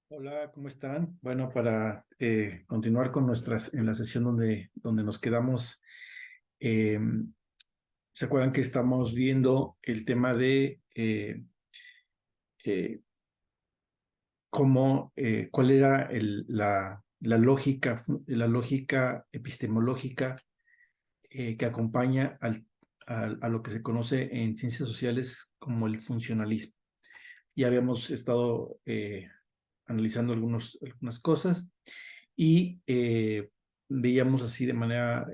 Hola, ¿cómo están? Bueno, para continuar con en la sesión donde nos quedamos, eh, ¿se acuerdan que estamos viendo el tema de eh, cuál era la lógica epistemológica que acompaña a lo que se conoce en ciencias sociales como el funcionalismo? Ya habíamos estado analizando algunas cosas y veíamos así de manera,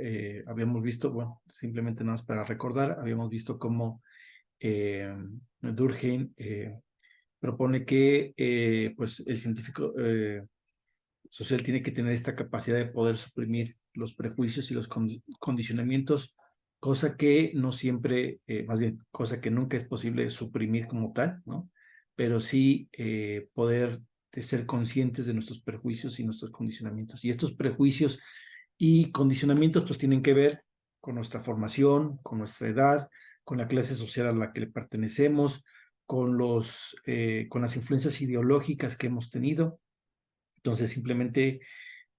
habíamos visto, bueno, simplemente nada más para recordar, habíamos visto cómo Durkheim propone que pues el científico social tiene que tener esta capacidad de poder suprimir los prejuicios y los condicionamientos, cosa que no siempre, más bien, cosa que nunca es posible suprimir como tal, ¿no? Pero sí poder de ser conscientes de nuestros prejuicios y nuestros condicionamientos. Y estos prejuicios y condicionamientos pues tienen que ver con nuestra formación, con nuestra edad, con la clase social a la que le pertenecemos, con las influencias ideológicas que hemos tenido. Entonces simplemente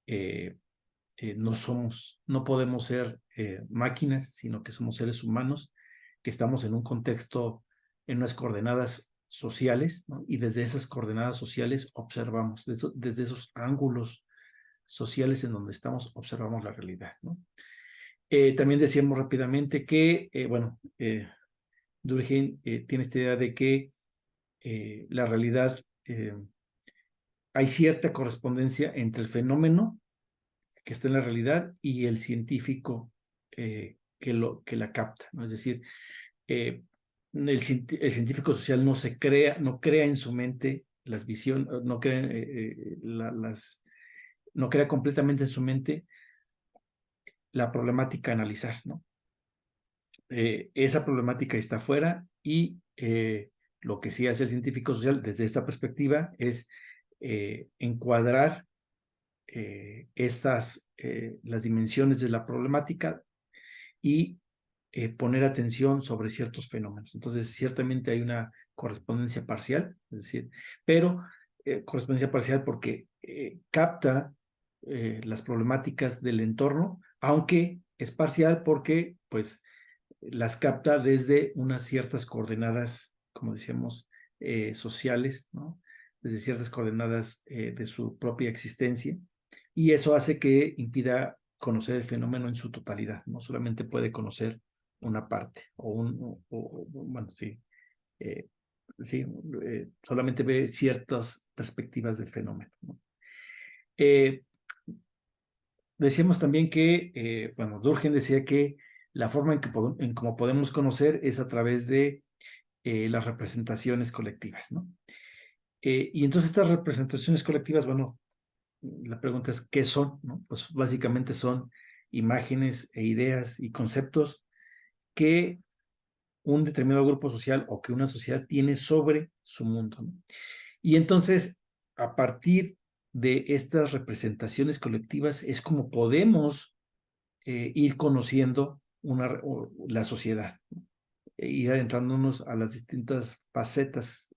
eh, no podemos ser máquinas, sino que somos seres humanos, que estamos en un contexto, en unas coordenadas sociales, ¿no? Y desde esas coordenadas sociales observamos, desde esos ángulos sociales en donde estamos, observamos la realidad, ¿no? También decíamos rápidamente que, bueno, Durkheim tiene esta idea de que la realidad, hay cierta correspondencia entre el fenómeno que está en la realidad y el científico que la capta, ¿no? Es decir, eh, el científico social no crea en su mente las visiones, no crea completamente en su mente la problemática a analizar, ¿no? Esa problemática está afuera y lo que sí hace el científico social desde esta perspectiva es encuadrar las dimensiones de la problemática y poner atención sobre ciertos fenómenos. Entonces, ciertamente hay una correspondencia parcial, es decir, pero correspondencia parcial porque capta las problemáticas del entorno, aunque es parcial porque, pues, las capta desde unas ciertas coordenadas, como decíamos, sociales, ¿no? Desde ciertas coordenadas de su propia existencia, y eso hace que impida conocer el fenómeno en su totalidad, no solamente puede conocer una parte, bueno, sí, eh, sí solamente ve ciertas perspectivas del fenómeno, ¿no? Eh, Decíamos también que, bueno, Durkheim decía que la forma en cómo podemos conocer es a través de las representaciones colectivas, ¿no? Y entonces estas representaciones colectivas, bueno, la pregunta es, ¿qué son? ¿No? Pues básicamente son imágenes e ideas y conceptos que un determinado grupo social o que una sociedad tiene sobre su mundo, ¿no? Y entonces, a partir de estas representaciones colectivas es como podemos ir conociendo la sociedad, ¿no? Ir adentrándonos a las distintas facetas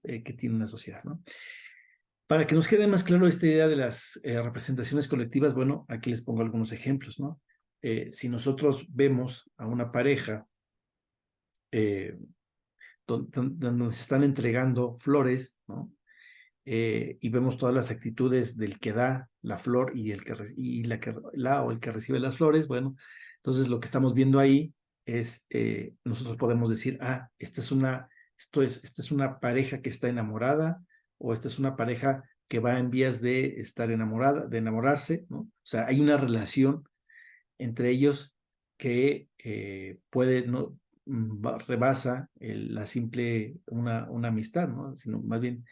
que tiene una sociedad, ¿no? Para que nos quede más claro esta idea de las representaciones colectivas, bueno, aquí les pongo algunos ejemplos, ¿no? Si nosotros vemos a una pareja eh, donde se están entregando flores, ¿no? Y vemos todas las actitudes del que da la flor y el que recibe las flores, bueno, entonces lo que estamos viendo ahí es, nosotros podemos decir, esta es una pareja que está enamorada, o esta es una pareja que va en vías de estar enamorada, de enamorarse, ¿no? O sea, hay una relación entre ellos que puede, no, rebasa una amistad, ¿no? Sino más bien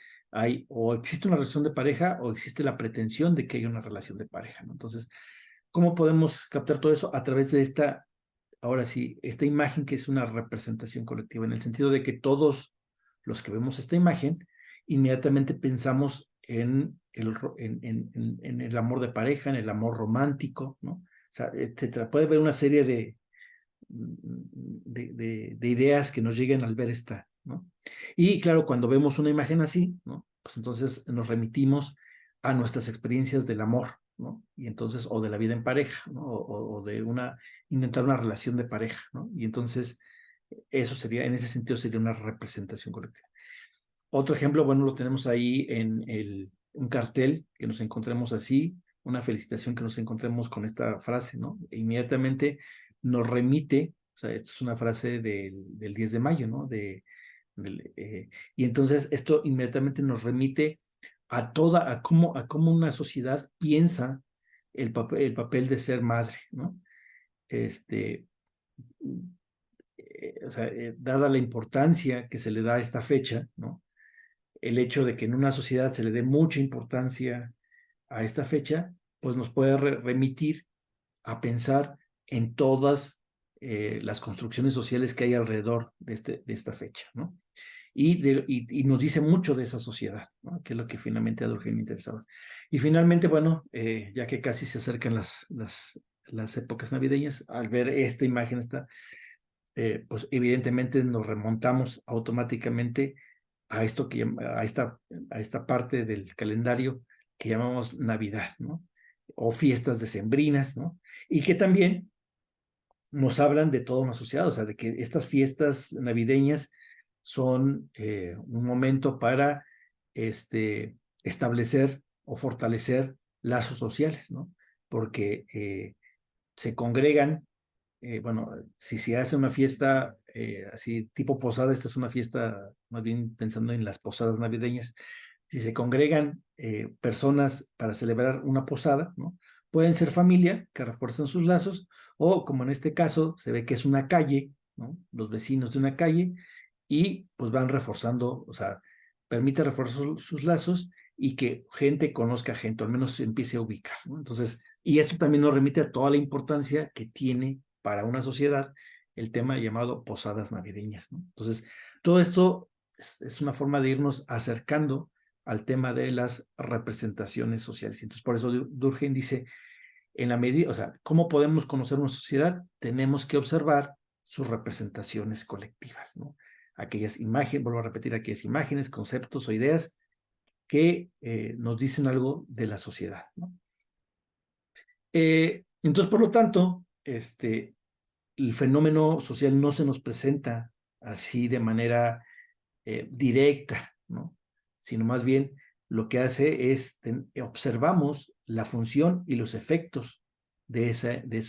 o existe una relación de pareja o existe la pretensión de que hay una relación de pareja, ¿no? Entonces, ¿cómo podemos captar todo eso? A través de ahora sí, esta imagen que es una representación colectiva, en el sentido de que todos los que vemos esta imagen, inmediatamente pensamos en el amor de pareja, en el amor romántico, ¿no? O sea, etcétera. Puede haber una serie de ideas que nos lleguen al ver esta, ¿no? Y claro, cuando vemos una imagen así, ¿no? pues entonces nos remitimos a nuestras experiencias del amor, ¿no? Y entonces, o de la vida en pareja, ¿no? O de intentar una relación de pareja, ¿no? Y entonces, eso sería, en ese sentido, sería una representación colectiva. Otro ejemplo, bueno, lo tenemos ahí en un cartel, que nos encontremos así, una felicitación que nos encontremos con esta frase, ¿no? E inmediatamente nos remite, o sea, esto es una frase del 10 de mayo, ¿no? Y entonces esto inmediatamente nos remite a cómo una sociedad piensa el papel de ser madre, ¿no? Este, o sea, dada la importancia que se le da a esta fecha, ¿no? El hecho de que en una sociedad se le dé mucha importancia a esta fecha, pues nos puede remitir a pensar en todas las construcciones sociales que hay alrededor de esta fecha, ¿no? Y nos dice mucho de esa sociedad, ¿no? Que es lo que finalmente a Durkheim interesaba. Y finalmente, bueno, ya que casi se acercan las épocas navideñas, al ver esta imagen, pues evidentemente nos remontamos automáticamente a esto a esta parte del calendario que llamamos Navidad, ¿no? O fiestas decembrinas, ¿no? Y que también nos hablan de toda una sociedad, o sea, de que estas fiestas navideñas son un momento para establecer o fortalecer lazos sociales, ¿no? Porque se congregan, bueno, si se hace una fiesta así tipo posada, esta es una fiesta más bien pensando en las posadas navideñas, si se congregan personas para celebrar una posada, ¿no? Pueden ser familia que refuerzan sus lazos, o como en este caso se ve que es una calle, ¿no? Los vecinos de una calle, y pues van reforzando, o sea, permite reforzar sus lazos y que gente conozca gente, o al menos se empiece a ubicar, ¿no? Entonces, y esto también nos remite a toda la importancia que tiene para una sociedad el tema llamado posadas navideñas, ¿no? Entonces, todo esto es una forma de irnos acercando al tema de las representaciones sociales. Entonces, por eso Durkheim dice, en la medida, o sea, ¿cómo podemos conocer una sociedad? Tenemos que observar sus representaciones colectivas, ¿no? Aquellas imágenes, vuelvo a repetir, aquellas imágenes, conceptos o ideas que nos dicen algo de la sociedad, ¿no? Entonces, por lo tanto, el fenómeno social no se nos presenta así de manera directa, ¿no? Sino más bien lo que hace es observamos la función y los efectos de ese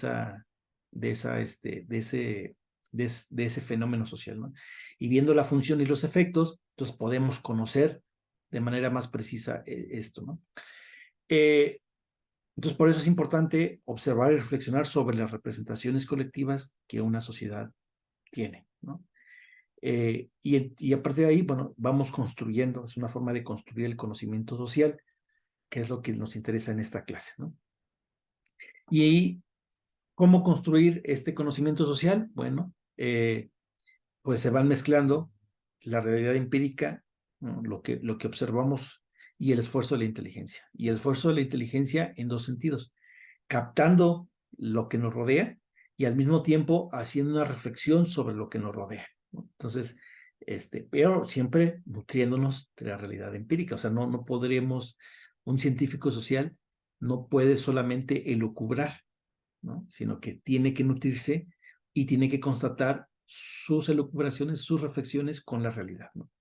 fenómeno social, ¿no? Y viendo la función y los efectos, entonces podemos conocer de manera más precisa esto, ¿no? Entonces, por eso es importante observar y reflexionar sobre las representaciones colectivas que una sociedad tiene, ¿no? Y a partir de ahí, bueno, vamos construyendo, es una forma de construir el conocimiento social, que es lo que nos interesa en esta clase, ¿no? Y ahí, ¿cómo construir este conocimiento social? Bueno, pues se van mezclando la realidad empírica, ¿no? Lo que observamos y el esfuerzo de la inteligencia. Y el esfuerzo de la inteligencia en dos sentidos, captando lo que nos rodea y al mismo tiempo haciendo una reflexión sobre lo que nos rodea, ¿no? Entonces, pero siempre nutriéndonos de la realidad empírica. O sea, no podríamos, un científico social no puede solamente elucubrar, ¿no? Sino que tiene que nutrirse y tiene que constatar sus elucubraciones, sus reflexiones con la realidad, ¿no?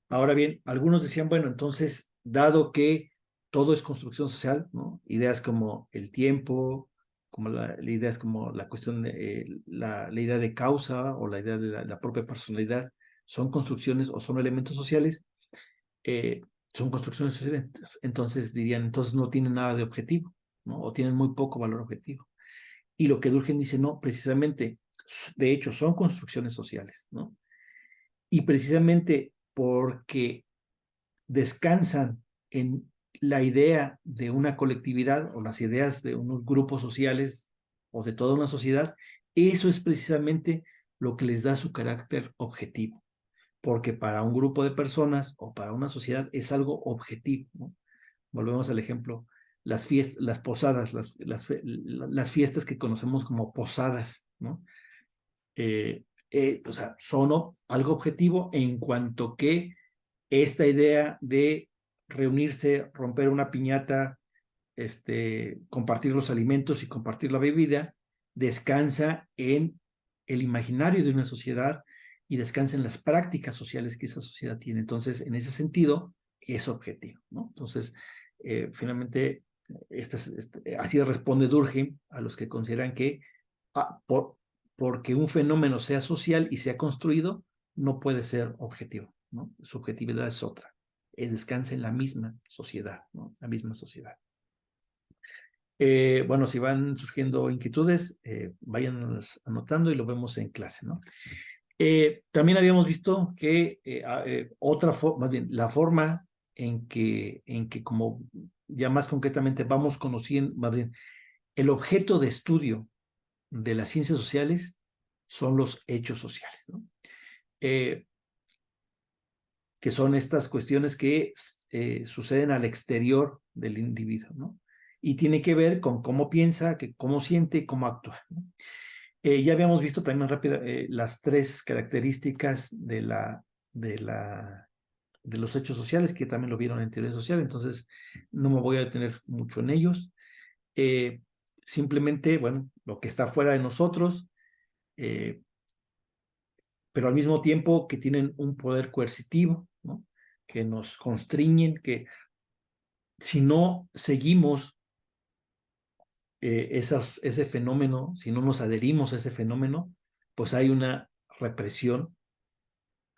Ahora bien, algunos decían, bueno, entonces, dado que todo es construcción social, ¿no? Ideas como el tiempo, como ideas como la cuestión de la idea de causa o la idea de la propia personalidad, son construcciones o son elementos sociales, son construcciones sociales, entonces dirían, entonces no tienen nada de objetivo, ¿no? O tienen muy poco valor objetivo. Y lo que Durkheim dice, no, precisamente, de hecho, son construcciones sociales, ¿no? Y precisamente porque descansan en la idea de una colectividad o las ideas de unos grupos sociales o de toda una sociedad, eso es precisamente lo que les da su carácter objetivo, porque para un grupo de personas o para una sociedad es algo objetivo, ¿no? Volvemos al ejemplo, las fiestas, las posadas, las fiestas que conocemos como posadas, ¿no? O sea, son algo objetivo en cuanto que esta idea de reunirse, romper una piñata, compartir los alimentos y compartir la bebida, descansa en el imaginario de una sociedad y descansa en las prácticas sociales que esa sociedad tiene. Entonces, en ese sentido, es objetivo, ¿no? Entonces, finalmente, así responde Durkheim a los que consideran que porque un fenómeno sea social y sea construido, no puede ser objetivo, ¿no? Su objetividad es otra. Descansa en la misma sociedad, ¿no? La misma sociedad. Bueno, si van surgiendo inquietudes, vayan anotando y lo vemos en clase, ¿no? También habíamos visto que más bien, la forma en que como ya más concretamente vamos conociendo, más bien, el objeto de estudio de las ciencias sociales son los hechos sociales, ¿no? Que son estas cuestiones que suceden al exterior del individuo, ¿no? Y tiene que ver con cómo piensa, cómo siente y cómo actúa, ¿no? Ya habíamos visto también rápido las 3 características de los hechos sociales, que también lo vieron en teoría social, entonces no me voy a detener mucho en ellos. Simplemente, bueno, lo que está fuera de nosotros, pero al mismo tiempo que tienen un poder coercitivo, ¿no? Que nos constriñen, que si no seguimos ese fenómeno, si no nos adherimos a ese fenómeno, pues hay una represión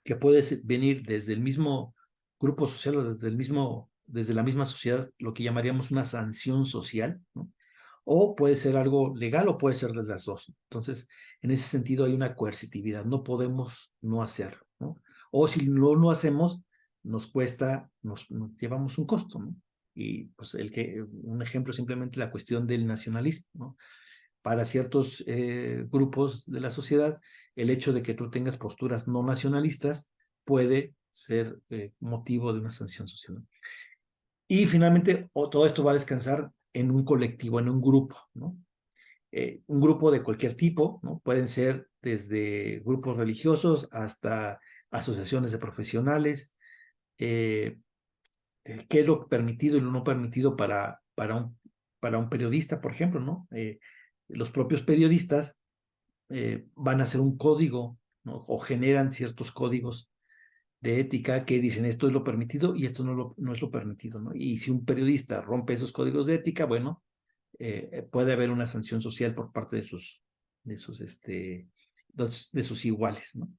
que puede venir desde el mismo grupo social o desde la misma sociedad, lo que llamaríamos una sanción social, ¿no? O puede ser algo legal o puede ser de las dos. Entonces, en ese sentido hay una coercitividad, no podemos no hacerlo, ¿no? O si no lo hacemos, nos cuesta, nos llevamos un costo, ¿no? Y pues un ejemplo es simplemente la cuestión del nacionalismo, ¿no? Para ciertos grupos de la sociedad, el hecho de que tú tengas posturas no nacionalistas puede ser motivo de una sanción social, ¿no? Y finalmente, todo esto va a descansar en un colectivo, en un grupo, ¿no? Un grupo de cualquier tipo, ¿no? Pueden ser desde grupos religiosos hasta asociaciones de profesionales. ¿Qué es lo permitido y lo no permitido para un periodista, por ejemplo, ¿no? Los propios periodistas van a hacer un código, ¿no? O generan ciertos códigos de ética que dicen esto es lo permitido y esto no es lo permitido, ¿no? Y si un periodista rompe esos códigos de ética, bueno, puede haber una sanción social por parte de sus iguales, ¿no?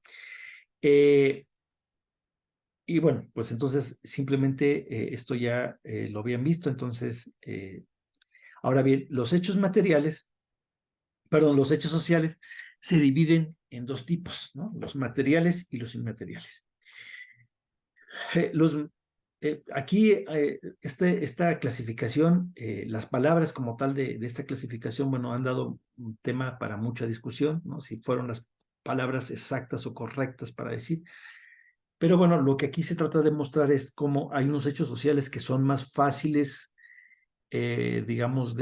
Y bueno, pues entonces simplemente esto ya lo habían visto, entonces, ahora bien, los hechos sociales se dividen en 2 tipos, ¿no? Los materiales y los inmateriales. Aquí, esta clasificación, las palabras como tal de esta clasificación, bueno, han dado un tema para mucha discusión, ¿no? Si fueron las palabras exactas o correctas para decir. Pero bueno, lo que aquí se trata de mostrar es cómo hay unos hechos sociales que son más fáciles, digamos,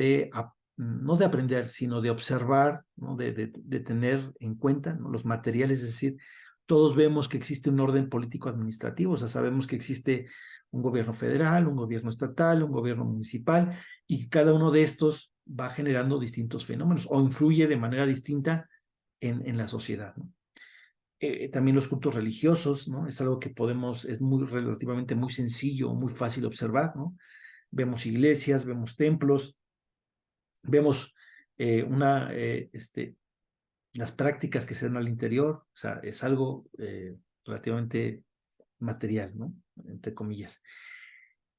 no de aprender, sino de observar, ¿no? De tener en cuenta, ¿no? Los materiales, es decir, todos vemos que existe un orden político-administrativo, o sea, sabemos que existe un gobierno federal, un gobierno estatal, un gobierno municipal, y cada uno de estos va generando distintos fenómenos o influye de manera distinta en la sociedad, ¿no? También los cultos religiosos, ¿no? Es algo que es relativamente muy sencillo, muy fácil de observar, ¿no? Vemos iglesias, vemos templos, vemos las prácticas que se dan al interior, o sea, es algo relativamente material, ¿no? Entre comillas.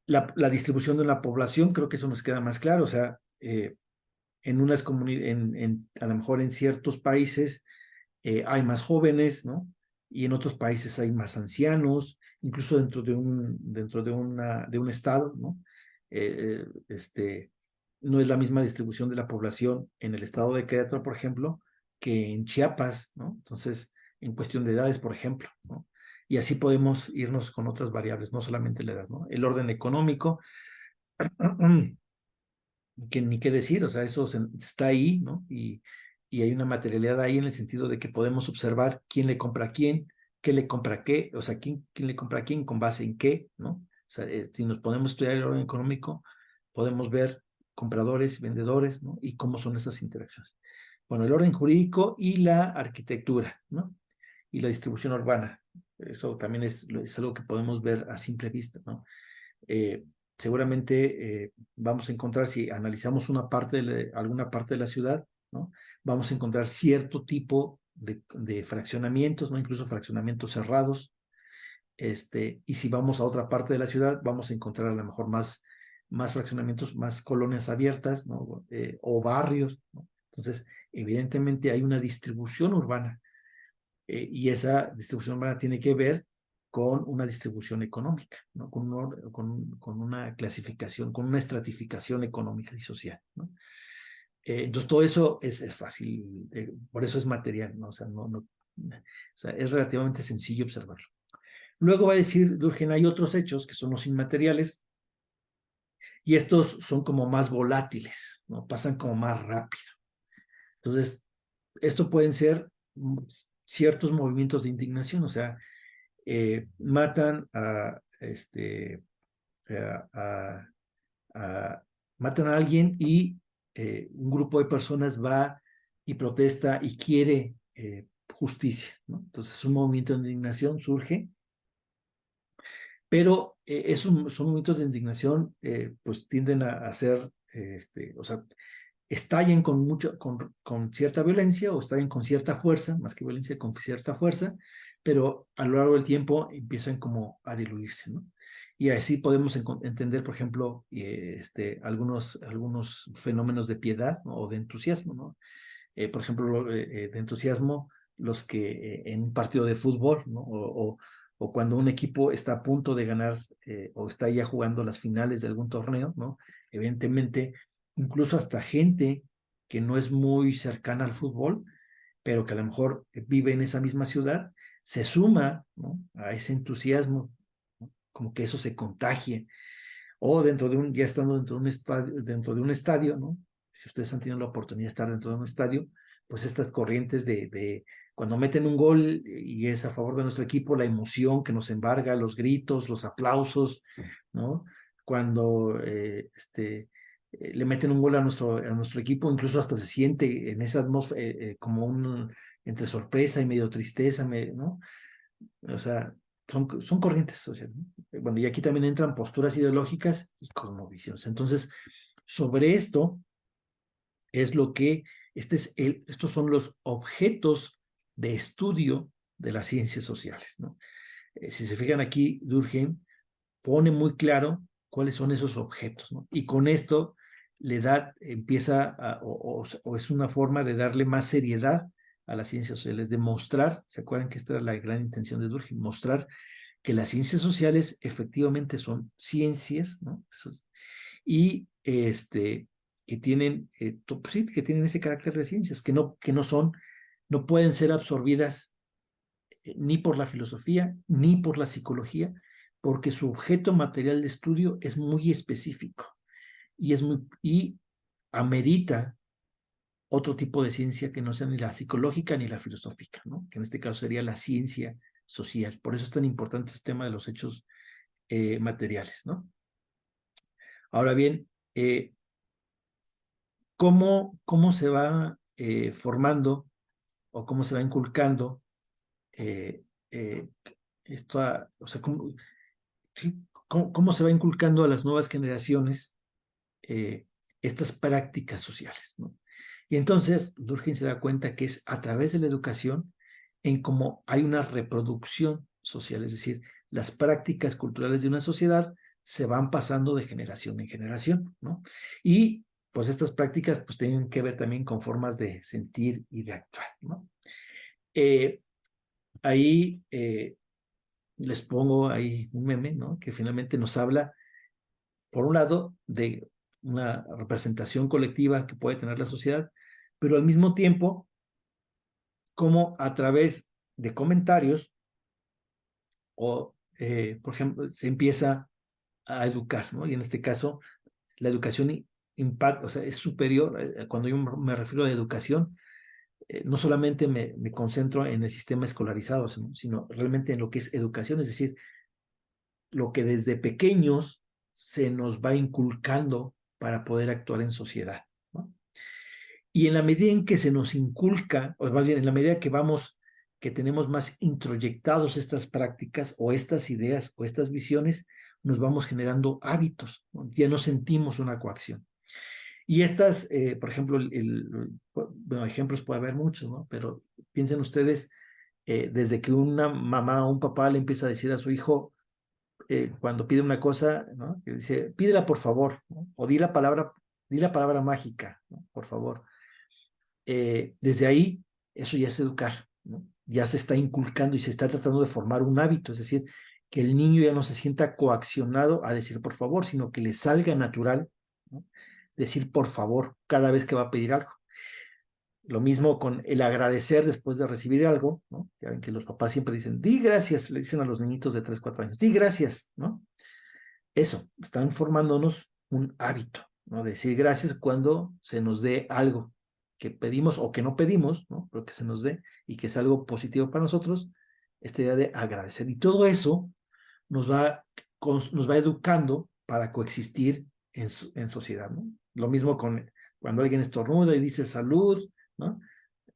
La distribución de la población, creo que eso nos queda más claro, o sea, en unas comunidades, a lo mejor en ciertos países hay más jóvenes, ¿no? Y en otros países hay más ancianos, incluso dentro de un estado, ¿no? No es la misma distribución de la población en el estado de Querétaro, por ejemplo, que en Chiapas, ¿no? Entonces, en cuestión de edades, por ejemplo, ¿no? Y así podemos irnos con otras variables, no solamente la edad, ¿no? El orden económico, que ni qué decir, o sea, eso está ahí, ¿no? Y hay una materialidad ahí en el sentido de que podemos observar quién le compra a quién, qué le compra a qué, o sea, quién le compra a quién, con base en qué, ¿no? O sea, si nos podemos estudiar el orden económico, podemos ver compradores, vendedores, ¿no? Y cómo son esas interacciones. Bueno, el orden jurídico y la arquitectura, ¿no? Y la distribución urbana. Eso también es algo que podemos ver a simple vista, ¿no? Seguramente vamos a encontrar, si analizamos alguna parte de la ciudad, ¿no? Vamos a encontrar cierto tipo de fraccionamientos, ¿no? Incluso fraccionamientos cerrados. Y si vamos a otra parte de la ciudad, vamos a encontrar a lo mejor más fraccionamientos, más colonias abiertas, ¿no? O barrios, ¿no? Entonces, evidentemente hay una distribución urbana, y esa distribución urbana tiene que ver con una distribución económica, ¿no? Con una clasificación, con una estratificación económica y social, ¿no? Entonces, todo eso es fácil, por eso es material, ¿no? O sea, o sea, es relativamente sencillo observarlo. Luego va a decir Durkheim, hay otros hechos que son los inmateriales, y estos son como más volátiles, ¿no? Pasan como más rápido. Entonces, esto pueden ser ciertos movimientos de indignación, o sea, matan a, matan a alguien, y un grupo de personas va y protesta y quiere justicia, ¿no? Entonces, un movimiento de indignación surge, pero son movimientos de indignación, pues tienden a ser, o sea, estallen con cierta violencia, o estallen con cierta fuerza, más que violencia, con cierta fuerza, pero a lo largo del tiempo empiezan como a diluirse, ¿no? Y así podemos entender, por ejemplo, algunos fenómenos de piedad, ¿no? O de entusiasmo, ¿no? Por ejemplo, de entusiasmo, los que en un partido de fútbol, ¿no? O cuando un equipo está a punto de ganar, o está ya jugando las finales de algún torneo, ¿no? Evidentemente, incluso hasta gente que no es muy cercana al fútbol, pero que a lo mejor vive en esa misma ciudad, se suma, ¿no? A ese entusiasmo, ¿no? Como que eso se contagie. O ya estando dentro de un estadio, ¿no? Si ustedes han tenido la oportunidad de estar dentro de un estadio, pues estas corrientes de cuando meten un gol y es a favor de nuestro equipo, la emoción que nos embarga, los gritos, los aplausos, ¿no? Cuando le meten un gol a nuestro equipo, incluso hasta se siente en esa atmósfera como entre sorpresa y medio tristeza, ¿no? O sea, son corrientes sociales, ¿no? Bueno, y aquí también entran posturas ideológicas y cosmovisiones. Entonces, sobre esto es lo que, estos son los objetos de estudio de las ciencias sociales, ¿no? Si se fijan aquí, Durkheim pone muy claro cuáles son esos objetos, ¿no? Y con esto o es una forma de darle más seriedad a las ciencias sociales, de mostrar, ¿se acuerdan que esta era la gran intención de Durkheim? Mostrar que las ciencias sociales efectivamente son ciencias, ¿no? Y que tienen, pues sí, que tienen ese carácter de ciencias, no pueden ser absorbidas ni por la filosofía, ni por la psicología, porque su objeto material de estudio es muy específico y amerita otro tipo de ciencia que no sea ni la psicológica ni la filosófica, ¿no? Que en este caso sería la ciencia social. Por eso es tan importante este tema de los hechos materiales, ¿no? Ahora bien, ¿cómo se va formando o cómo se va inculcando eh, eh, o sea, sí, cómo se va inculcando a las nuevas generaciones eh, estas prácticas sociales, ¿no? Y entonces Durkheim se da cuenta que es a través de la educación en cómo hay una reproducción social, es decir, las prácticas culturales de una sociedad se van pasando de generación en generación, ¿no? Y pues estas prácticas pues tienen que ver también con formas de sentir y de actuar, ¿no? Ahí les pongo ahí un meme, ¿no? Que finalmente nos habla, por un lado, de una representación colectiva que puede tener la sociedad, pero al mismo tiempo, como a través de comentarios por ejemplo, se empieza a educar, ¿no? Y en este caso, la educación impacta, o sea, es superior, cuando yo me refiero a educación, no solamente me concentro en el sistema escolarizado, sino realmente en lo que es educación, es decir, lo que desde pequeños se nos va inculcando para poder actuar en sociedad, ¿no? Y en la medida en que se nos inculca, o más bien en la medida que vamos, que tenemos más introyectados estas prácticas o estas ideas o estas visiones, nos vamos generando hábitos, ¿no? Ya no sentimos una coacción. Y estas, por ejemplo, bueno, ejemplos puede haber muchos, ¿no? Pero piensen ustedes, desde que una mamá o un papá le empieza a decir a su hijo, cuando pide una cosa, ¿no? Que dice, pídela por favor, ¿no? O di la palabra mágica, ¿no? Por favor. Desde ahí, eso ya es educar, ¿no? Ya se está inculcando y se está tratando de formar un hábito, es decir, que el niño ya no se sienta coaccionado a decir por favor, sino que le salga natural, ¿no? Decir por favor cada vez que va a pedir algo. Lo mismo con el agradecer después de recibir algo, ¿no? Ya ven que los papás siempre dicen, di gracias, le dicen a los niñitos de 3, 4 años, di gracias, ¿no? Eso, están formándonos un hábito, ¿no? Decir gracias cuando se nos dé algo que pedimos o que no pedimos, ¿no? Pero que se nos dé y que es algo positivo para nosotros, esta idea de agradecer. Y todo eso nos va educando para coexistir en sociedad, ¿no? Lo mismo con cuando alguien estornuda y dice salud, ¿no?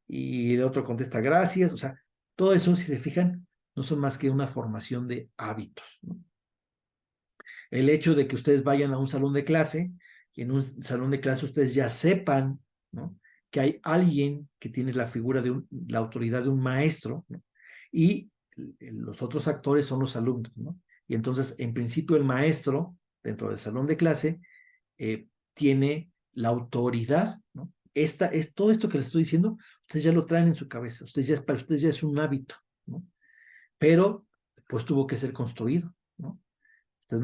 Y el otro contesta gracias, o sea, todo eso, si se fijan, no son más que una formación de hábitos, ¿no? El hecho de que ustedes vayan a un salón de clase y en un salón de clase ustedes ya sepan, ¿no? Que hay alguien que tiene la figura de la autoridad de un maestro, ¿no? Y los otros actores son los alumnos, ¿no? Y entonces, en principio, el maestro, dentro del salón de clase, tiene la autoridad, ¿no? Todo esto que les estoy diciendo, ustedes ya lo traen en su cabeza, para ustedes ya es un hábito, ¿no? Pero, pues tuvo que ser construido, ¿no? Ustedes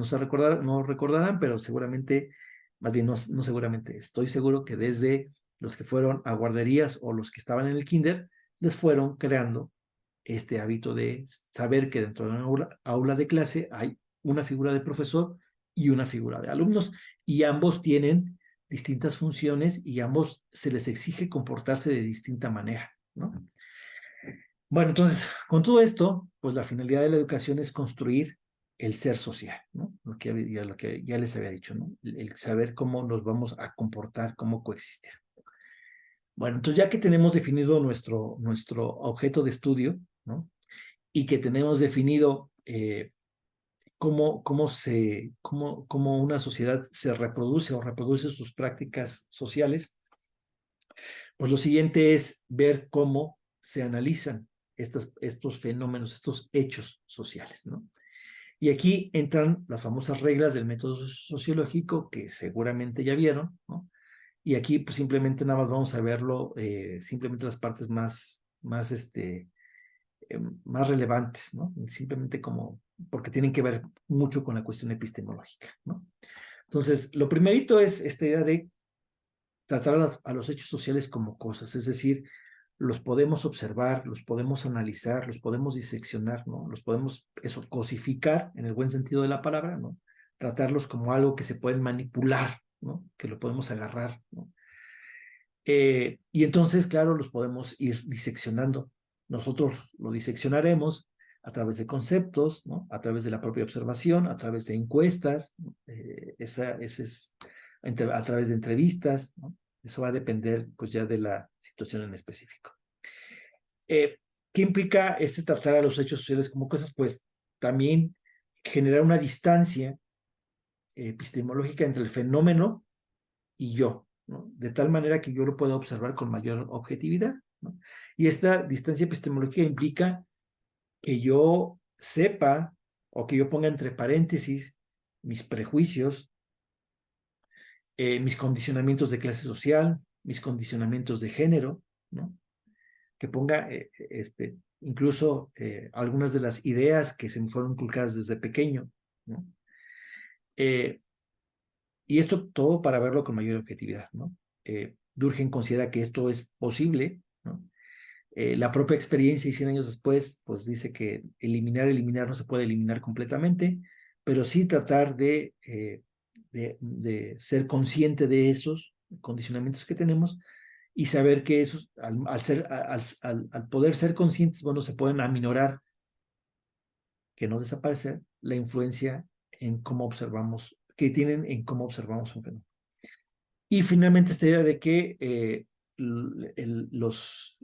no recordarán, pero seguramente, más bien no seguramente, estoy seguro que desde los que fueron a guarderías o los que estaban en el kinder, les fueron creando este hábito de saber que dentro de una aula de clase hay una figura de profesor y una figura de alumnos, y ambos tienen distintas funciones y ambos se les exige comportarse de distinta manera, ¿no? Bueno, entonces, con todo esto, pues la finalidad de la educación es construir el ser social, ¿no? Lo que ya les había dicho, ¿no? El saber cómo nos vamos a comportar, cómo coexistir. Bueno, entonces ya que tenemos definido nuestro objeto de estudio, ¿no? Y que tenemos definido cómo una sociedad se reproduce o reproduce sus prácticas sociales, pues lo siguiente es ver cómo se analizan estos fenómenos, estos hechos sociales, ¿no? Y aquí entran las famosas reglas del método sociológico que seguramente ya vieron, ¿no? Y aquí pues simplemente nada más vamos a verlo, simplemente las partes más relevantes, ¿no? Simplemente como, porque tienen que ver mucho con la cuestión epistemológica, ¿no? Entonces, lo primerito es esta idea de tratar a los hechos sociales como cosas, es decir, los podemos observar, los podemos analizar, los podemos diseccionar, ¿no? Los podemos, eso, cosificar en el buen sentido de la palabra, ¿no? Tratarlos como algo que se pueden manipular, ¿no? Que lo podemos agarrar, ¿no? Y entonces, claro, los podemos ir diseccionando. Nosotros lo diseccionaremos a través de conceptos, ¿no? A través de la propia observación, a través de encuestas, ¿no? A través de entrevistas, ¿no? Eso va a depender, pues, ya de la situación en específico. ¿Qué implica tratar a los hechos sociales como cosas? Pues también generar una distancia epistemológica entre el fenómeno y yo, ¿no? De tal manera que yo lo pueda observar con mayor objetividad, ¿no? Y esta distancia epistemológica implica que yo sepa o que yo ponga entre paréntesis mis prejuicios, mis condicionamientos de clase social, mis condicionamientos de género, ¿no? Que ponga incluso algunas de las ideas que se me fueron inculcadas desde pequeño, ¿no? Y esto todo para verlo con mayor objetividad, ¿no? Durkheim considera que esto es posible, ¿no? La propia experiencia y 100 años después, pues dice que eliminar no se puede eliminar completamente, pero sí tratar de ser consciente de esos condicionamientos que tenemos y saber que esos, al poder ser conscientes, bueno, se pueden aminorar, que no desaparecer, la influencia en cómo observamos, que tienen en cómo observamos un fenómeno. Y finalmente esta idea de que los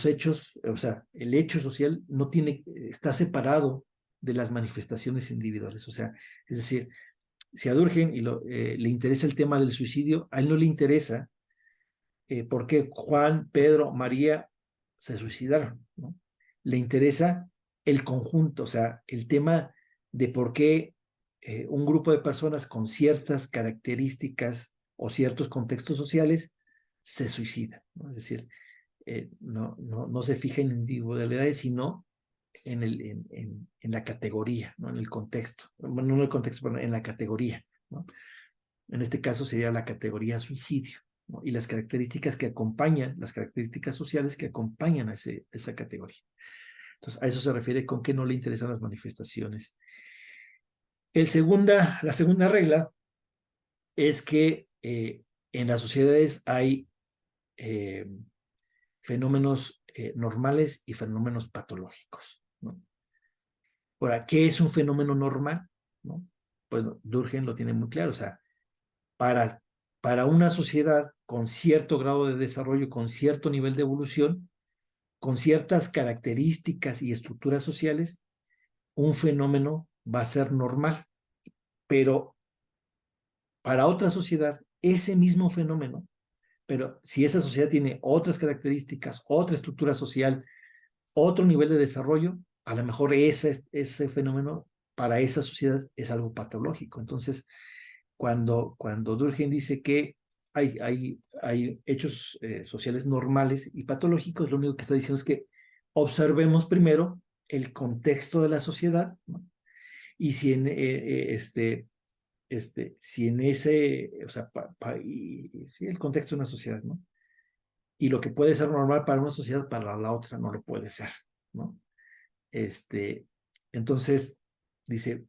hechos, o sea, el hecho social no tiene, está separado de las manifestaciones individuales. O sea, es decir, si a Durkheim le interesa el tema del suicidio, a él no le interesa por qué Juan, Pedro, María se suicidaron, ¿no? Le interesa el conjunto, o sea, el tema de por qué un grupo de personas con ciertas características o ciertos contextos sociales se suicidan, ¿no? Es decir, no se fija en individualidades, sino en la categoría, ¿no? En el contexto, bueno, no en el contexto, pero en la categoría, ¿no? En este caso sería la categoría suicidio, ¿no? Y las características que acompañan, las características sociales que acompañan a esa categoría. Entonces, a eso se refiere con que no le interesan las manifestaciones. La segunda regla es que en las sociedades hay eh, fenómenos normales y fenómenos patológicos, ¿no? Ahora, ¿qué es un fenómeno normal? ¿No? Pues Durkheim lo tiene muy claro, o sea, para, para una sociedad con cierto grado de desarrollo, con cierto nivel de evolución, con ciertas características y estructuras sociales, un fenómeno va a ser normal, pero para otra sociedad, ese mismo fenómeno, pero si esa sociedad tiene otras características, otra estructura social, otro nivel de desarrollo, a lo mejor ese fenómeno para esa sociedad es algo patológico. Entonces, cuando Durkheim dice que hay hechos sociales normales y patológicos, lo único que está diciendo es que observemos primero el contexto de la sociedad, ¿no? Y si en ese, o sea, sí, el contexto de una sociedad, ¿no? Y lo que puede ser normal para una sociedad, para la otra no lo puede ser, ¿no? Este, entonces, dice,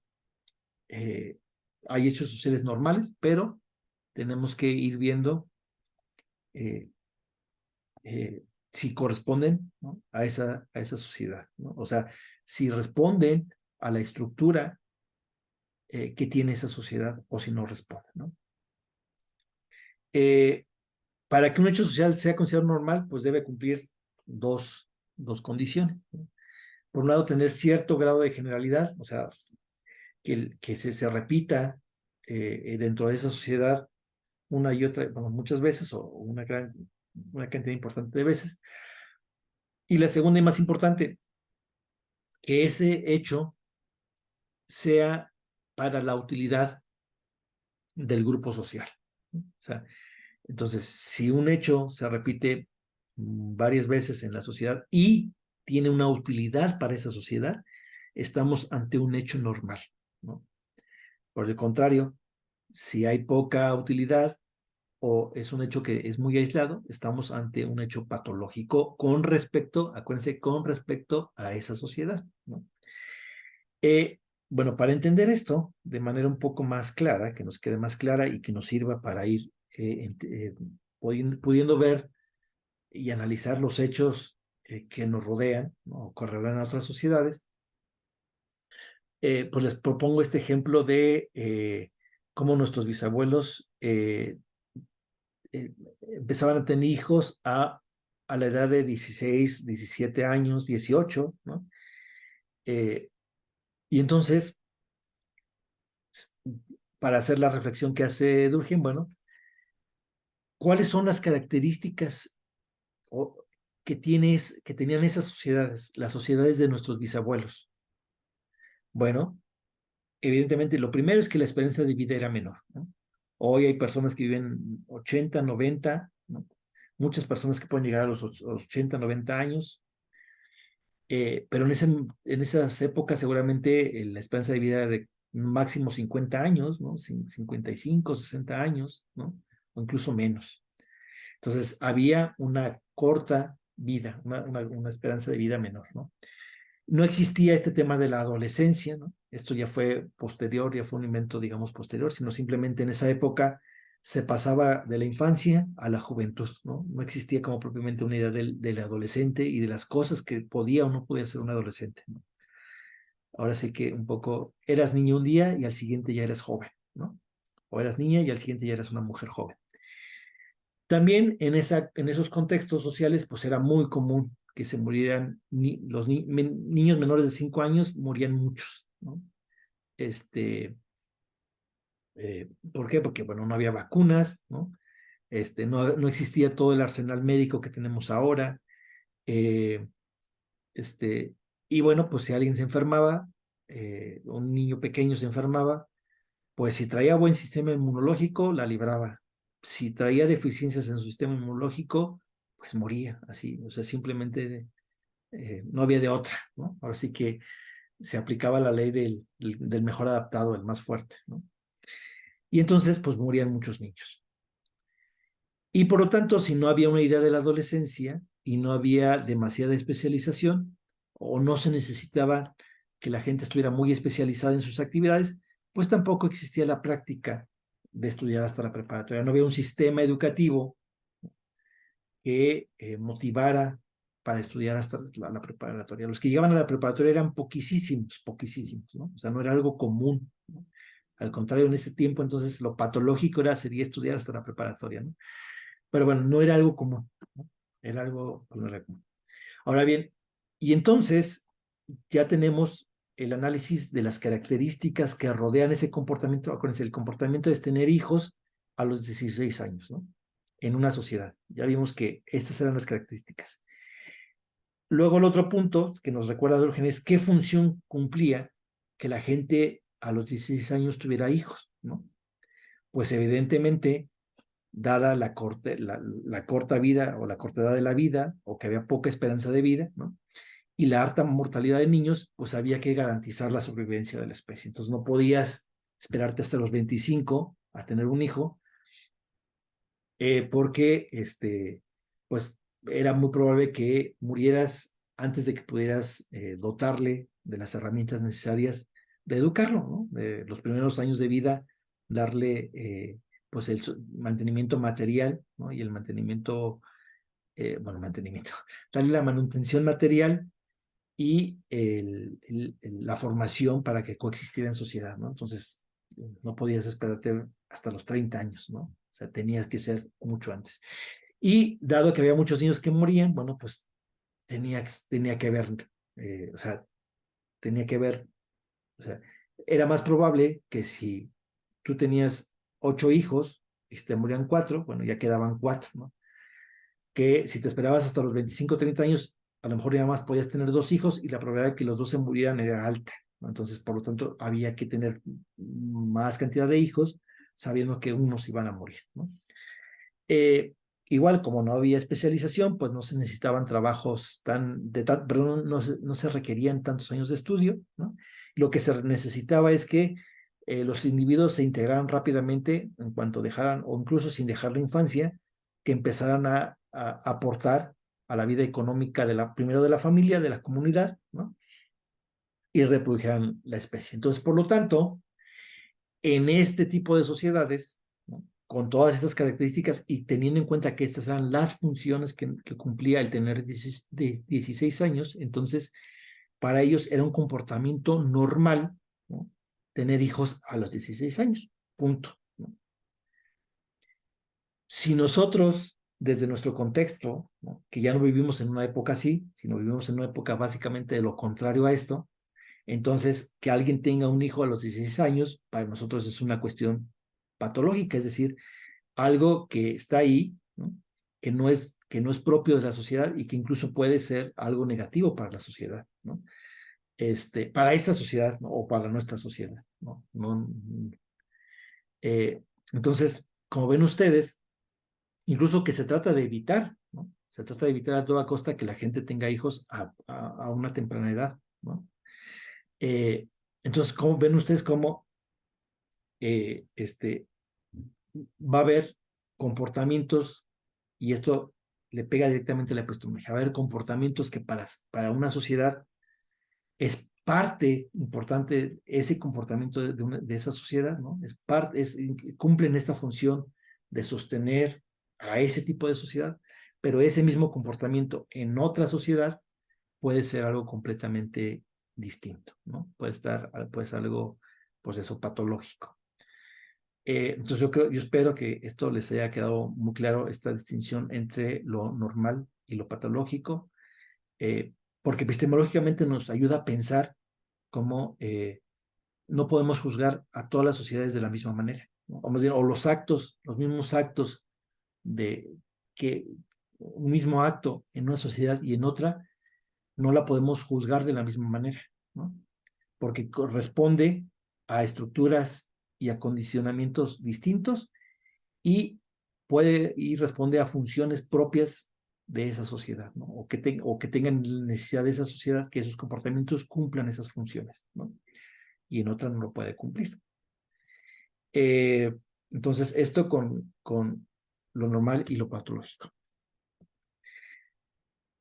eh, hay hechos sociales normales, pero tenemos que ir viendo eh, si corresponden, ¿no? a esa sociedad, ¿no? O sea, si responden a la estructura que tiene esa sociedad o si no responden, ¿no? Eh, para que un hecho social sea considerado normal, pues debe cumplir dos condiciones, ¿no? Por un lado, tener cierto grado de generalidad, o sea, que se repita dentro de esa sociedad una y otra, bueno, muchas veces o una cantidad importante de veces. Y la segunda y más importante, que ese hecho sea para la utilidad del grupo social, ¿no? O sea, entonces, si un hecho se repite varias veces en la sociedad y tiene una utilidad para esa sociedad, estamos ante un hecho normal, ¿no? Por el contrario, si hay poca utilidad o es un hecho que es muy aislado, estamos ante un hecho patológico con respecto, acuérdense, con respecto a esa sociedad, ¿no? Eh, bueno, para entender esto de manera un poco más clara, que nos quede más clara y que nos sirva para ir pudiendo ver y analizar los hechos que nos rodean, ¿no? O que rodean a otras sociedades, pues les propongo este ejemplo de cómo nuestros bisabuelos empezaban a tener hijos a la edad de 16, 17 años, 18, ¿no? Y entonces, para hacer la reflexión que hace Durkheim, bueno, ¿cuáles son las características que tenían esas sociedades, las sociedades de nuestros bisabuelos? Bueno, evidentemente lo primero es que la esperanza de vida era menor, ¿no? Hoy hay personas que viven 80, 90, ¿no? Muchas personas que pueden llegar a los 80, 90 años, pero en esas épocas seguramente la esperanza de vida era de máximo 50 años, ¿no? 55, 60 años, ¿no? O incluso menos. Entonces, había una corta vida, una esperanza de vida menor, ¿no? No existía este tema de la adolescencia, ¿no? Esto ya fue posterior, ya fue un invento, digamos, posterior, sino simplemente en esa época se pasaba de la infancia a la juventud, ¿no? No existía como propiamente una idea del adolescente y de las cosas que podía o no podía ser un adolescente, ¿no? Ahora sí que un poco eras niño un día y al siguiente ya eres joven, ¿no? O eras niña y al siguiente ya eras una mujer joven. También en esos contextos sociales, pues era muy común que se murieran niños menores de 5 años, morían muchos, ¿no? ¿Por qué? Porque, bueno, no había vacunas, ¿no? No existía todo el arsenal médico que tenemos ahora. eh, este, y bueno, pues si alguien se enfermaba, un niño pequeño se enfermaba, pues si traía buen sistema inmunológico, la libraba. Si traía deficiencias en su sistema inmunológico, pues moría así. O sea, simplemente no había de otra, ¿no? Ahora sí que se aplicaba la ley del mejor adaptado, el más fuerte, ¿no? Y entonces, pues morían muchos niños. Y por lo tanto, si no había una idea de la adolescencia y no había demasiada especialización o no se necesitaba que la gente estuviera muy especializada en sus actividades, pues tampoco existía la práctica de estudiar hasta la preparatoria. No había un sistema educativo que motivara para estudiar hasta la preparatoria. Los que llegaban a la preparatoria eran poquísimos, poquísimos, ¿no? O sea, no era algo común, ¿no? Al contrario, en ese tiempo, entonces, lo patológico sería estudiar hasta la preparatoria, ¿no? Pero bueno, no era algo común, ¿no? Era algo, no era común. Ahora bien, y entonces ya tenemos el análisis de las características que rodean ese comportamiento. Acuérdense, el comportamiento es tener hijos a los 16 años, ¿no? En una sociedad. Ya vimos que estas eran las características. Luego el otro punto que nos recuerda a Diógenes es qué función cumplía que la gente a los 16 años tuviera hijos, ¿no? Pues evidentemente dada la corta vida o la corta edad de la vida, o que había poca esperanza de vida, ¿no? Y la alta mortalidad de niños, pues había que garantizar la sobrevivencia de la especie. Entonces no podías esperarte hasta los 25 a tener un hijo, porque pues era muy probable que murieras antes de que pudieras dotarle de las herramientas necesarias de educarlo, ¿no? De los primeros años de vida, darle pues el mantenimiento material, ¿no? Y el mantenimiento, mantenimiento, darle la manutención material y la formación para que coexistiera en sociedad, ¿no? Entonces, no podías esperarte hasta los 30 años, ¿no? O sea, tenías que ser mucho antes. Y dado que había muchos niños que morían, bueno, pues tenía que haber, o sea, tenía que ver, o sea, era más probable que si tú tenías 8 hijos y se te morían 4, bueno, ya quedaban 4, ¿no? Que si te esperabas hasta los 25, 30 años, a lo mejor ya más podías tener 2 hijos y la probabilidad de que los 2 se murieran era alta, ¿no? Entonces, por lo tanto, había que tener más cantidad de hijos sabiendo que unos iban a morir, ¿no? Eh, Igual, como no había especialización, pues no se necesitaban trabajos perdón, no se requerían tantos años de estudio, ¿no? Lo que se necesitaba es que los individuos se integraran rápidamente en cuanto dejaran, o incluso sin dejar la infancia, que empezaran a aportar a la vida económica primero de la familia, de la comunidad, ¿no? Y reprodujeran la especie. Entonces, por lo tanto, en este tipo de sociedades, ¿no? Con todas estas características y teniendo en cuenta que estas eran las funciones que cumplía el tener 16 años, entonces para ellos era un comportamiento normal, ¿no? Tener hijos a los 16 años, punto, ¿no? Si nosotros, desde nuestro contexto, ¿no? Que ya no vivimos en una época así, sino vivimos en una época básicamente de lo contrario a esto, entonces que alguien tenga un hijo a los 16 años, para nosotros es una cuestión patológica, es decir, algo que está ahí, ¿no? Que no es propio de la sociedad y que incluso puede ser algo negativo para la sociedad, ¿no? Para esta sociedad, ¿no? O para nuestra sociedad, ¿no? Eh, entonces, como ven ustedes, incluso que se trata de evitar, ¿no? Se trata de evitar a toda costa que la gente tenga hijos a una temprana edad, ¿no? Eh, entonces, ¿cómo ven ustedes cómo eh, este, va a haber comportamientos, y esto le pega directamente a la epistemología, va a haber comportamientos que para una sociedad es parte importante, ese comportamiento de esa sociedad, ¿no? Cumplen esta función de sostener a ese tipo de sociedad, pero ese mismo comportamiento en otra sociedad puede ser algo completamente distinto, ¿no? Puede ser algo, pues eso, patológico. Entonces yo espero que esto les haya quedado muy claro, esta distinción entre lo normal y lo patológico, porque epistemológicamente nos ayuda a pensar cómo no podemos juzgar a todas las sociedades de la misma manera, ¿no? O más bien, o los mismos actos de que un mismo acto en una sociedad y en otra, no la podemos juzgar de la misma manera, ¿no? Porque corresponde a estructuras y a condicionamientos distintos y responde a funciones propias de esa sociedad, ¿no? O que tengan necesidad de esa sociedad que esos comportamientos cumplan esas funciones, ¿no? Y en otra no lo puede cumplir. Entonces, esto con lo normal y lo patológico.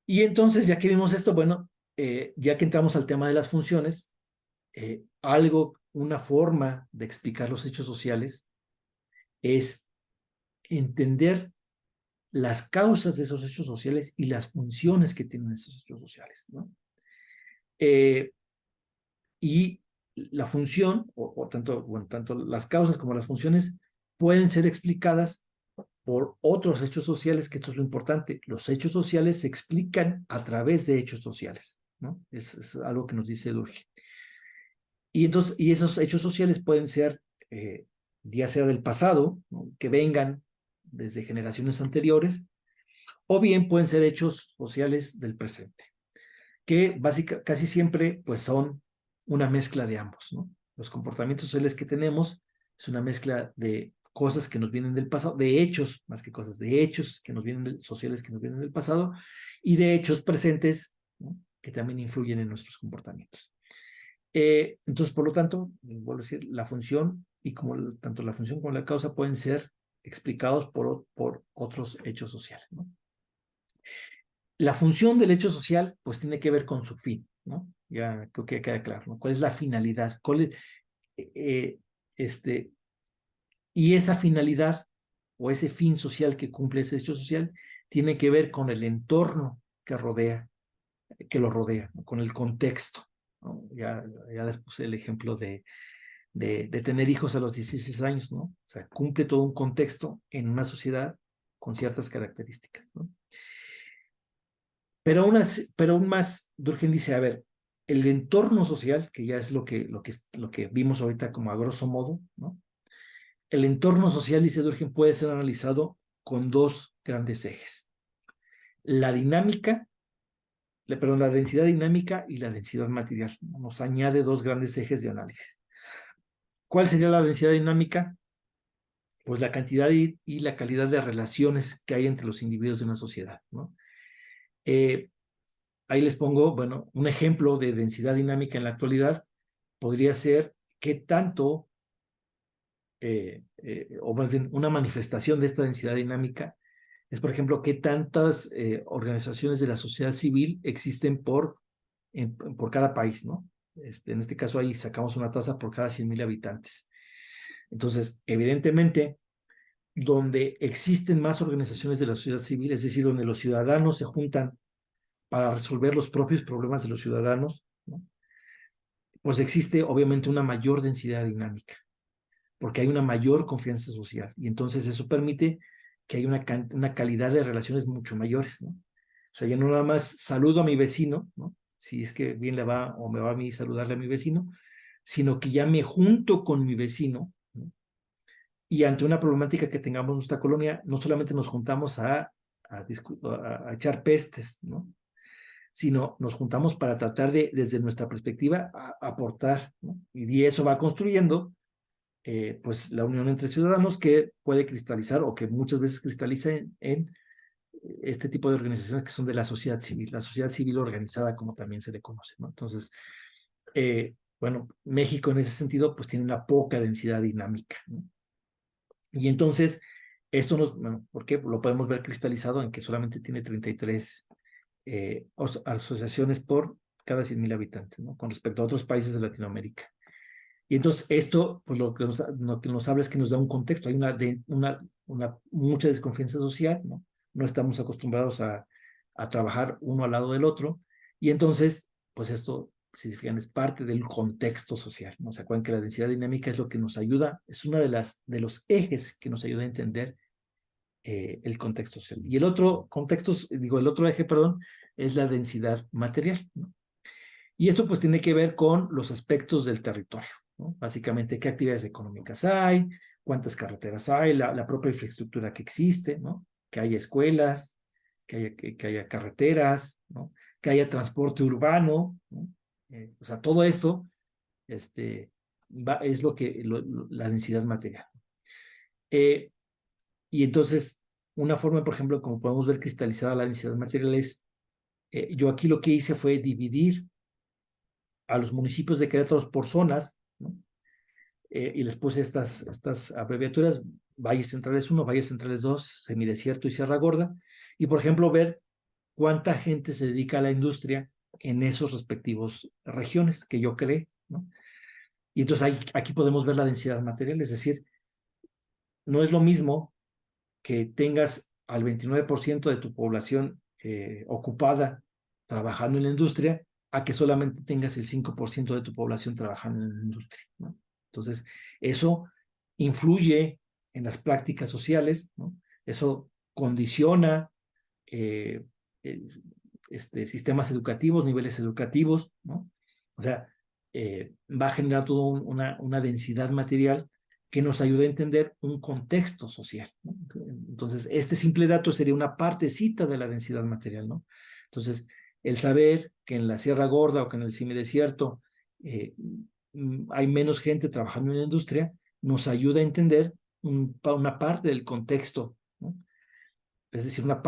Y entonces, ya que vimos esto, bueno, ya que entramos al tema de las funciones, una forma de explicar los hechos sociales es entender las causas de esos hechos sociales y las funciones que tienen esos hechos sociales, ¿no? Y la función, tanto las causas como las funciones, pueden ser explicadas por otros hechos sociales, que esto es lo importante. Los hechos sociales se explican a través de hechos sociales, ¿no? Es algo que nos dice Durkheim. Y esos hechos sociales pueden ser, ya sea del pasado, ¿no? Que vengan desde generaciones anteriores, o bien pueden ser hechos sociales del presente, que casi siempre pues son una mezcla de ambos, ¿no? Los comportamientos sociales que tenemos es una mezcla de cosas que nos vienen del pasado, de hechos, más que cosas, de hechos que nos vienen sociales que nos vienen del pasado, y de hechos presentes, ¿no? Que también influyen en nuestros comportamientos. Entonces, por lo tanto, vuelvo a decir, la función y tanto la función como la causa pueden ser explicados por otros hechos sociales, ¿no? La función del hecho social, pues tiene que ver con su fin, ¿no? Ya creo que queda claro, ¿no? ¿Cuál es la finalidad? Eh, este, y esa finalidad o ese fin social que cumple ese hecho social tiene que ver con el entorno que lo rodea, ¿no? Con el contexto, ¿no? Ya les puse el ejemplo de tener hijos a los 16 años, ¿no? O sea, cumple todo un contexto en una sociedad con ciertas características, ¿no? Pero aún más, Durkheim dice, a ver, el entorno social, que ya es lo que vimos ahorita como a grosso modo, ¿no? El entorno social, dice Durkheim, puede ser analizado con dos grandes ejes. La dinámica, la densidad dinámica y la densidad material. Nos añade dos grandes ejes de análisis. ¿Cuál sería la densidad dinámica? Pues la cantidad y la calidad de relaciones que hay entre los individuos de una sociedad, ¿no? Ahí les pongo, bueno, un ejemplo de densidad dinámica en la actualidad podría ser qué tanto, o más bien una manifestación de esta densidad dinámica es, por ejemplo, qué tantas organizaciones de la sociedad civil existen por cada país, ¿no? En este caso ahí sacamos una tasa por cada 100,000 habitantes. Entonces, evidentemente, donde existen más organizaciones de la sociedad civil, es decir, donde los ciudadanos se juntan para resolver los propios problemas de los ciudadanos, ¿no? Pues existe obviamente una mayor densidad dinámica, porque hay una mayor confianza social, y entonces eso permite que haya una calidad de relaciones mucho mayores, ¿no? O sea, yo no nada más saludo a mi vecino, ¿no? Si es que bien le va o me va a mí saludarle a mi vecino, sino que ya me junto con mi vecino, ¿no? Y ante una problemática que tengamos en nuestra colonia, no solamente nos juntamos a echar pestes, ¿no? Sino nos juntamos para tratar de, desde nuestra perspectiva, aportar, ¿no? Y eso va construyendo, pues, la unión entre ciudadanos que puede cristalizar o que muchas veces cristaliza en este tipo de organizaciones que son de la sociedad civil organizada, como también se le conoce, ¿no? Entonces, bueno, México en ese sentido, pues tiene una poca densidad dinámica, ¿no? Y entonces, bueno, ¿por qué? Lo podemos ver cristalizado en que solamente tiene 33 asociaciones por cada 100,000 habitantes, ¿no? Con respecto a otros países de Latinoamérica. Y entonces esto, pues lo que nos habla es que nos da un contexto, hay una mucha desconfianza social, ¿no? No estamos acostumbrados a trabajar uno al lado del otro, y entonces, pues esto, si se fijan, es parte del contexto social, ¿no? ¿Se acuerdan que la densidad dinámica es lo que nos ayuda, es una de los ejes que nos ayuda a entender el contexto social? Y el otro contexto, digo, el otro eje, perdón, es la densidad material, ¿no? Y esto pues tiene que ver con los aspectos del territorio, ¿no? Básicamente, qué actividades económicas hay, cuántas carreteras hay, la propia infraestructura que existe, ¿no? Que haya escuelas, que haya carreteras, ¿no? Que haya transporte urbano, ¿no? O sea, todo esto es la densidad material. Y entonces, una forma, por ejemplo, como podemos ver cristalizada la densidad material es, yo aquí lo que hice fue dividir a los municipios de Querétaro por zonas, ¿no? Y les puse estas abreviaturas: Valles Centrales 1, Valles Centrales 2, Semidesierto y Sierra Gorda, y por ejemplo ver cuánta gente se dedica a la industria en esos respectivos regiones que yo creé, ¿no? Y entonces aquí podemos ver la densidad material, es decir, no es lo mismo que tengas al 29% de tu población ocupada trabajando en la industria, a que solamente tengas el 5% de tu población trabajando en la industria, ¿no? Entonces, eso influye en las prácticas sociales, ¿no? Eso condiciona eh, sistemas educativos, niveles educativos, ¿no? O sea, va a generar toda una densidad material que nos ayude a entender un contexto social, ¿no? Entonces, este simple dato sería una partecita de la densidad material, ¿no? Entonces, el saber que en la Sierra Gorda o que en el semidesierto hay menos gente trabajando en la industria, nos ayuda a entender una parte del contexto, ¿no? Es decir, nos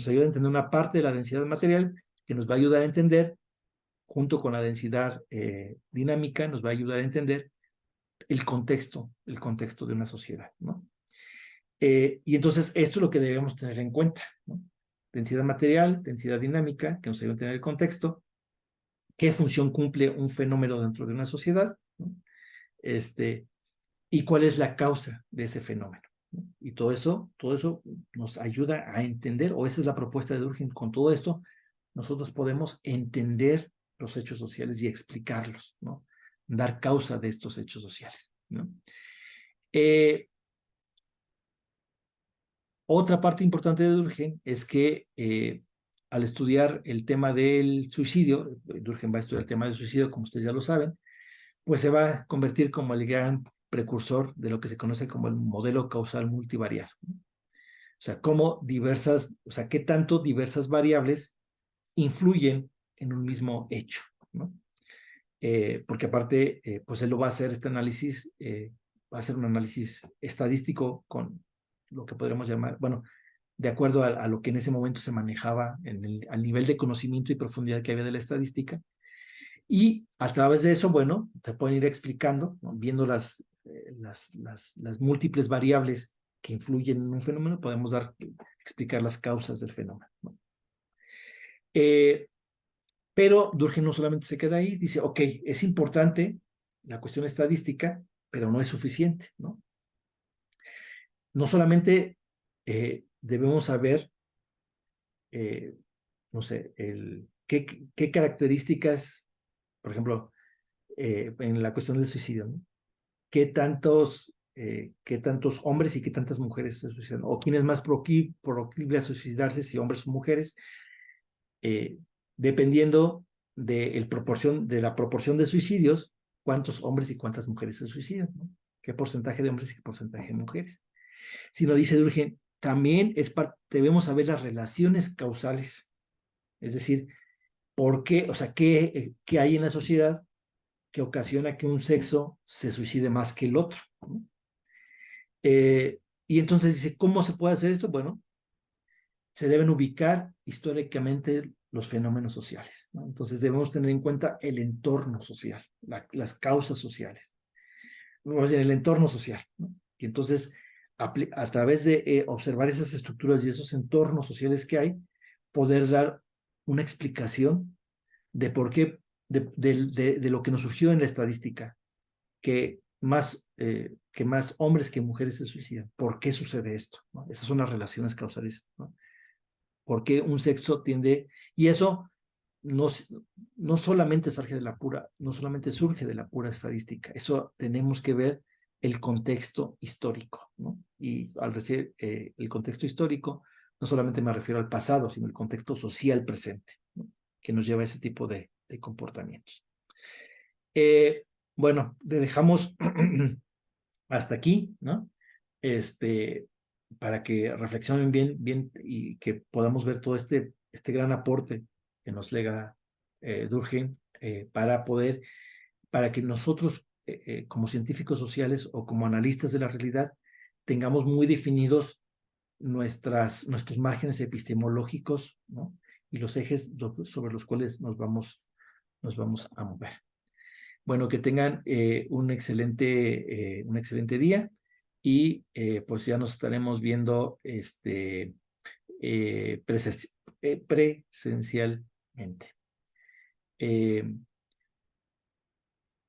ayuda a entender una parte de la densidad material que nos va a ayudar a entender, junto con la densidad dinámica, nos va a ayudar a entender el contexto de una sociedad, ¿no? Y entonces esto es lo que debemos tener en cuenta, ¿no? Densidad material, densidad dinámica, que nos ayuda a entender el contexto, qué función cumple un fenómeno dentro de una sociedad, ¿no? Y cuál es la causa de ese fenómeno, ¿no? Y todo eso nos ayuda a entender, o esa es la propuesta de Durkheim. Con todo esto, nosotros podemos entender los hechos sociales y explicarlos, ¿no? Dar causa de estos hechos sociales, ¿no? Otra parte importante de Durkheim es que al estudiar el tema del suicidio, Durkheim va a estudiar el tema del suicidio, como ustedes ya lo saben, pues se va a convertir como el gran precursor de lo que se conoce como el modelo causal multivariado, ¿no? O sea, qué tanto diversas variables influyen en un mismo hecho, ¿no? Porque aparte, pues él lo va a hacer este análisis, va a hacer un análisis estadístico con lo que podríamos llamar, bueno, de acuerdo a lo que en ese momento se manejaba al nivel de conocimiento y profundidad que había de la estadística. Y a través de eso, bueno, se pueden ir explicando, ¿no? Viendo las múltiples variables que influyen en un fenómeno, podemos explicar las causas del fenómeno, ¿no? Pero Durkheim no solamente se queda ahí, dice, ok, es importante la cuestión estadística, pero no es suficiente, ¿no? No solamente debemos saber, no sé, qué características, por ejemplo, en la cuestión del suicidio, ¿no? Qué tantos hombres y qué tantas mujeres se suicidan, o quién es más proclive a suicidarse, si hombres o mujeres, eh, dependiendo de la proporción de suicidios, cuántos hombres y cuántas mujeres se suicidan, ¿no? Qué porcentaje de hombres y qué porcentaje de mujeres. Si no, dice Durkheim, también debemos saber las relaciones causales, es decir, por qué, o sea, qué hay en la sociedad que ocasiona que un sexo se suicide más que el otro, ¿no? Y entonces dice, ¿cómo se puede hacer esto? Bueno, se deben ubicar históricamente los fenómenos sociales, ¿no? Entonces debemos tener en cuenta el entorno social, las causas sociales, vamos a decir, el entorno social, ¿no? Y entonces, a través de observar esas estructuras y esos entornos sociales que hay, poder dar una explicación de por qué, de lo que nos surgió en la estadística, que que más hombres que mujeres se suicidan. ¿Por qué sucede esto? ¿No? Esas son las relaciones causales, ¿no? ¿Por qué un sexo tiende? Y eso no, no solamente surge de la pura, no solamente surge de la pura estadística, eso tenemos que ver el contexto histórico, ¿no? Y al decir el contexto histórico, no solamente me refiero al pasado, sino el contexto social presente, ¿no? Que nos lleva a ese tipo de comportamientos. Bueno, le dejamos hasta aquí, ¿no? Para que reflexionen bien y que podamos ver todo este gran aporte que nos lega Durkheim para que nosotros como científicos sociales o como analistas de la realidad tengamos muy definidos nuestros márgenes epistemológicos, ¿no? Y los ejes sobre los cuales nos vamos a mover. Bueno, que tengan un excelente día y pues ya nos estaremos viendo presencialmente.